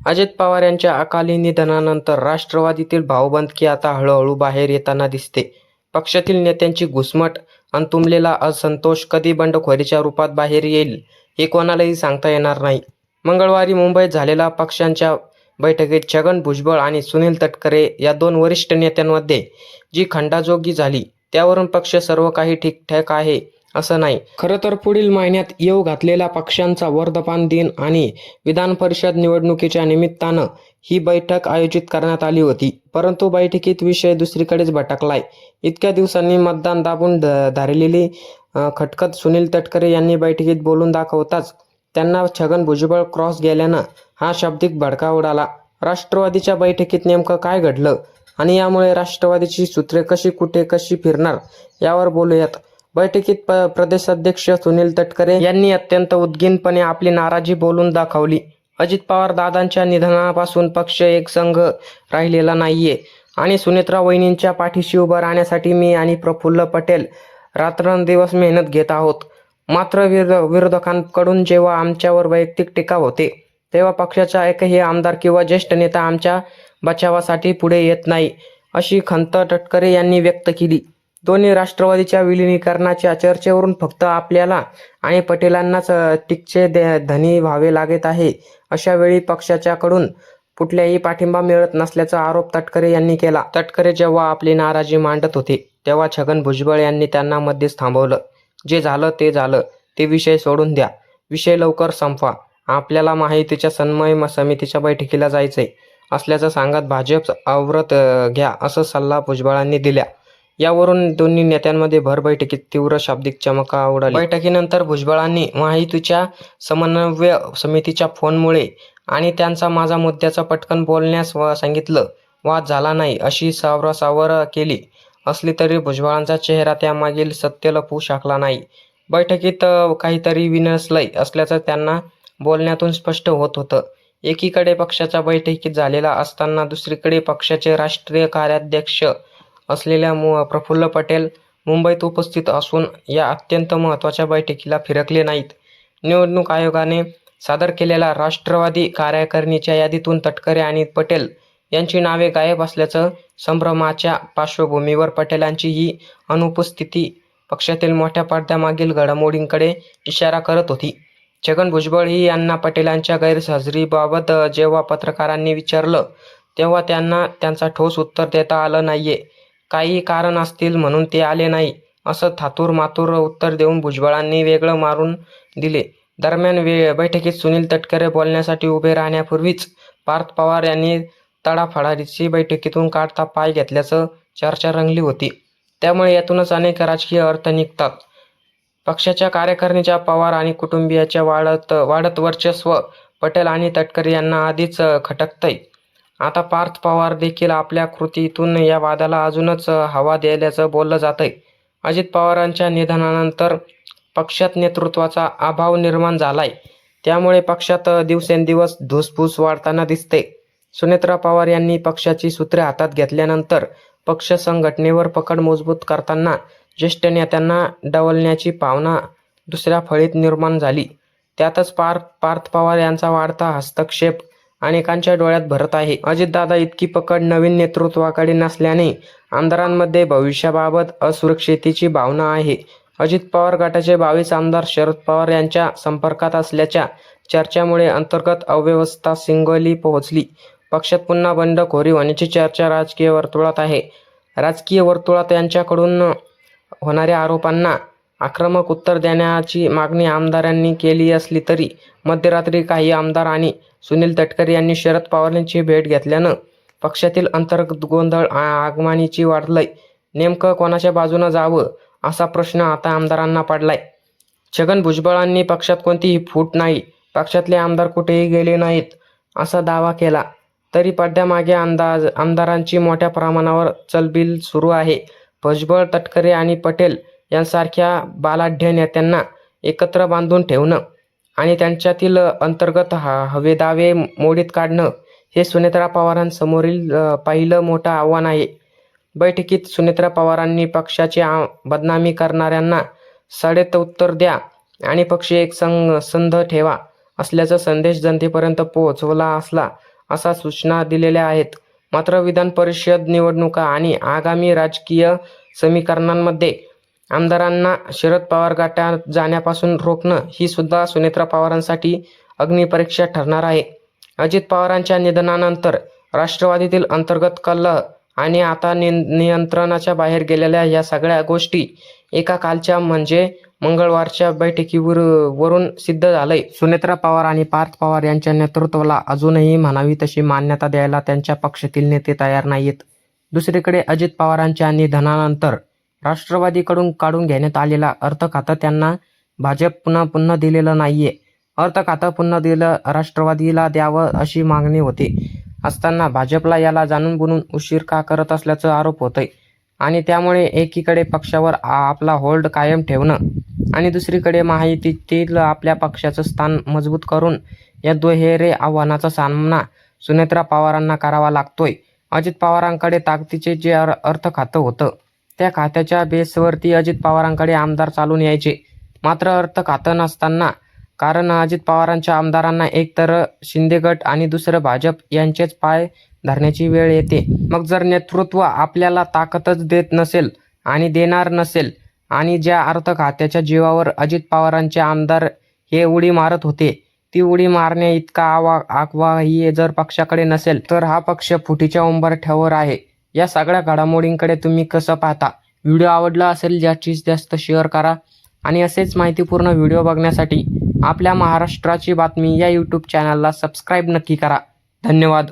अजित पवार यांच्या अकाली निधनानंतर राष्ट्रवादीतील भाऊबंदकी आता हळूहळू बाहेर येताना दिसते. पक्षातील नेत्यांची घुसमट आणि तुंबलेला असंतोष कधी बंडखोरीच्या रूपात बाहेर येईल हे कोणालाही सांगता येणार नाही. मंगळवारी मुंबईत झालेल्या पक्षांच्या बैठकीत छगन भुजबळ आणि सुनील तटकरे या दोन वरिष्ठ नेत्यांमध्ये जी खंडाजोगी झाली त्यावरून पक्ष सर्व काही ठीकठाक आहे असं नाही. खरं तर पुढील महिन्यात येऊ घातलेला पक्षांचा वर्धापन दिन आणि विधान परिषद निवडणुकीच्या निमित्तानं ही बैठक आयोजित करण्यात आली होती. परंतु बैठकीत विषय दुसरीकडेच भटकलाय. इतक्या दिवसांनी मतदान दाबून धरलेली खटखट सुनील तटकरे यांनी बैठकीत बोलून दाखवताच त्यांना छगन भुजबळ क्रॉस गेल्यानं हा शाब्दिक भडका उडाला. राष्ट्रवादीच्या बैठकीत नेमकं काय घडलं आणि यामुळे राष्ट्रवादीची सूत्रे कशी फिरणार यावर बोलूयात. बैठकीत प्रदेशाध्यक्ष सुनील तटकरे यांनी अत्यंत उद्गिनपणे आपली नाराजी बोलून दाखवली. अजित पवार दादांच्या निधनापासून पक्ष एकसंघ राहिलेला नाहीये आणि सुनेत्रा वहिनींच्या पाठीशी उभं राहण्यासाठी मी आणि प्रफुल्ल पटेल रात्रंदिवस मेहनत घेत आहोत. मात्र विरोधकांकडून जेव्हा आमच्यावर वैयक्तिक टीका होते तेव्हा पक्षाचा एकही आमदार किंवा ज्येष्ठ नेता आमच्या बचावासाठी पुढे येत नाही, अशी खंत तटकरे यांनी व्यक्त केली. दोन्ही राष्ट्रवादीच्या विलिनीकरणाच्या चर्चेवरून फक्त आपल्याला आणि पटेलांनाच टीकेचे धनी व्हावे लागत आहे. अशा वेळी पक्षाच्याकडून कुठलाही पाठिंबा मिळत नसल्याचा आरोप तटकरे यांनी केला. तटकरे जेव्हा आपली नाराजी मांडत होते तेव्हा छगन भुजबळ यांनी त्यांना मध्येच थांबवलं. जे झालं ते झालं, ते विषय सोडून द्या, विषय लवकर संपवा. आपल्याला माहितीच्या समन्वय समितीच्या बैठकीला जायचंय असल्याचं सांगत भाजप आवरत घ्या असा सल्ला भुजबळांनी दिला. यावरून दोन्ही नेत्यांमध्ये भर बैठकीत तीव्र शाब्दिक चमका उडाली. बैठकीनंतर भुजबळांनी माहितीच्या समन्वय समितीच्या फोनमुळे आणि त्यांचा माझा मुद्द्याचा पटकन बोलण्यास सांगितलं. वाद झाला नाही अशी सावरासावर केली असली तरी भुजबळांचा चेहरा त्यामागील सत्य लपवू शकला नाही. बैठकीत काहीतरी विनसलंय असल्याचं त्यांना बोलण्यातून स्पष्ट होत होतं. एकीकडे पक्षाच्या बैठकीत झालेला असताना दुसरीकडे पक्षाचे राष्ट्रीय कार्याध्यक्ष असलेल्या प्रफुल्ल पटेल मुंबईत उपस्थित असून या अत्यंत महत्त्वाच्या बैठकीला फिरकले नाहीत. निवडणूक आयोगाने सादर केलेल्या राष्ट्रवादी कार्यकारिणीच्या यादीतून तटकरे आणि पटेल यांची नावे गायब असल्याचं संभ्रमाच्या पार्श्वभूमीवर पटेलांची ही अनुपस्थिती पक्षातील मोठ्या पडद्यामागील घडामोडींकडे इशारा करत होती. छगन भुजबळ यांना पटेलांच्या गैरहजेरीबाबत जेव्हा पत्रकारांनी विचारलं तेव्हा त्यांना त्यांचा ठोस उत्तर देता आलं नाहीये. काही कारण असतील म्हणून ते आले नाही असं थातूर मातूर उत्तर देऊन भुजबळांनी वेगळं मारून दिले. दरम्यान बैठकीत सुनील तटकरे बोलण्यासाठी उभे राहण्यापूर्वीच पार्थ पवार यांनी तडाफडाची बैठकीतून काढता पाय घेतल्याचं चर्चा रंगली होती. त्यामुळे यातूनच अनेक राजकीय अर्थ निघतात. पक्षाच्या कार्यकारिणीच्या पवार आणि कुटुंबियाच्या वाढत वर्चस्व पटेल आणि तटकरे यांना आधीच खटकतंय. आता पार्थ पवार देखील आपल्या कृतीतून या वादाला अजूनच हवा द्यायल्याचं बोललं जातंय. अजित पवारांच्या निधनानंतर पक्षात नेतृत्वाचा अभाव निर्माण झालाय. त्यामुळे पक्षात दिवसेंदिवस धुसफूस वाढताना दिसते. सुनेत्रा पवार यांनी पक्षाची सूत्रे हातात घेतल्यानंतर पक्ष संघटनेवर पकड मजबूत करताना ज्येष्ठ नेत्यांना डावलण्याची भावना दुसऱ्या फळीत निर्माण झाली. त्यातच पार्थ पवार यांचा वाढता हस्तक्षेप अनेकांच्या डोळ्यात भरत आहे. अजितदादा इतकी पकड नवीन नेतृत्वाकडे नसल्याने आमदारांमध्ये भविष्याबाबत असुरक्षिततेची भावना आहे. अजित पवार गटाचे 22 आमदार शरद पवार यांच्या संपर्कात असल्याच्या चर्चामुळे अंतर्गत अव्यवस्था सिंगली पोहोचली. पक्षात पुन्हा बंडखोरी होण्याची चर्चा राजकीय वर्तुळात आहे. राजकीय वर्तुळात यांच्याकडून होणाऱ्या आरोपांना आक्रमक उत्तर देण्याची मागणी आमदारांनी केली असली तरी मध्यरात्री काही आमदार आणि सुनील तटकरे यांनी शरद पवारांची भेट घेतल्यानं पक्षातील अंतर्गत गोंधळ आगमनाची वाढलंय. नेमकं कोणाच्या बाजूनं जावं असा प्रश्न आता आमदारांना पडलाय. छगन भुजबळांनी पक्षात कोणतीही फूट नाही, पक्षातले आमदार कुठेही गेले नाहीत असा दावा केला तरी पडद्यामागे आमदारांची मोठ्या प्रमाणावर चलबिल सुरू आहे. भुजबळ, तटकरे आणि पटेल यांसारख्या बलाढ्य नेत्यांना एकत्र बांधून ठेवणं आणि त्यांच्यातील अंतर्गत हवेदावे मोडीत काढणं हे सुनेत्रा पवारांसमोरील पहिलं मोठं आव्हान आहे. बैठकीत सुनेत्रा पवारांनी पक्षाची बदनामी करणाऱ्यांना सडेत उत्तर द्या आणि पक्ष एक संध ठेवा असल्याचा संदेश जनतेपर्यंत पोहोचवला असला अशा सूचना दिलेल्या आहेत. मात्र विधान परिषद निवडणुका आणि आगामी राजकीय समीकरणांमध्ये आमदारांना शरद पवार गटात जाण्यापासून रोखणं ही सुद्धा सुनेत्रा पवारांसाठी अग्निपरीक्षा ठरणार आहे. अजित पवारांच्या निधनानंतर राष्ट्रवादीतील अंतर्गत कलह आणि आता नियंत्रणाच्या बाहेर गेलेल्या या सगळ्या गोष्टी एका कालच्या म्हणजे मंगळवारच्या बैठकीवरून सिद्ध झालंय. सुनेत्रा पवार आणि पार्थ पवार यांच्या नेतृत्वाला अजूनही म्हणावी तशी मान्यता द्यायला त्यांच्या पक्षातील नेते तयार नाहीत. दुसरीकडे अजित पवारांच्या निधनानंतर राष्ट्रवादीकडून काढून घेण्यात आलेला अर्थ खातं त्यांना भाजप पुन्हा दिलेलं नाहीये. अर्थ खातं पुन्हा दिलं राष्ट्रवादीला द्यावं अशी मागणी होती असताना भाजपला याला जाणून बुजून उशीर का करत असल्याचा आरोप होतोय. आणि त्यामुळे एकीकडे पक्षावर आपला होल्ड कायम ठेवणं आणि दुसरीकडे महायुतीतील आपल्या पक्षाचं स्थान मजबूत करून या दुहेरी आव्हानाचा सामना सुनेत्रा पवारांना करावा लागतोय. अजित पवारांकडे ताकदीचे जे अर्थ खातं होतं त्या खात्याच्या बेसवरती अजित पवारांकडे आमदार चालून यायचे. मात्र अर्थ खातं नसताना कारण अजित पवारांच्या आमदारांना एकतर शिंदे गट आणि दुसरं भाजप यांचेच पाय धरण्याची वेळ येते. मग जर नेतृत्व आपल्याला ताकदच देत नसेल आणि देणार नसेल आणि ज्या अर्थ खात्याच्या जीवावर अजित पवारांचे आमदार हे उडी मारत होते ती उडी मारण्या इतका आवाही जर पक्षाकडे नसेल तर हा पक्ष फुटीच्या उंबरठ्यावर आहे. या सगळ्या घडामोडींकडे तुम्ही कसं पाहता? व्हिडिओ आवडला असेल जास्तीत जास्त शेअर करा आणि असेच माहितीपूर्ण व्हिडिओ बघण्यासाठी आपल्या महाराष्ट्राची बातमी या यूट्यूब चॅनलला सबस्क्राईब नक्की करा. धन्यवाद.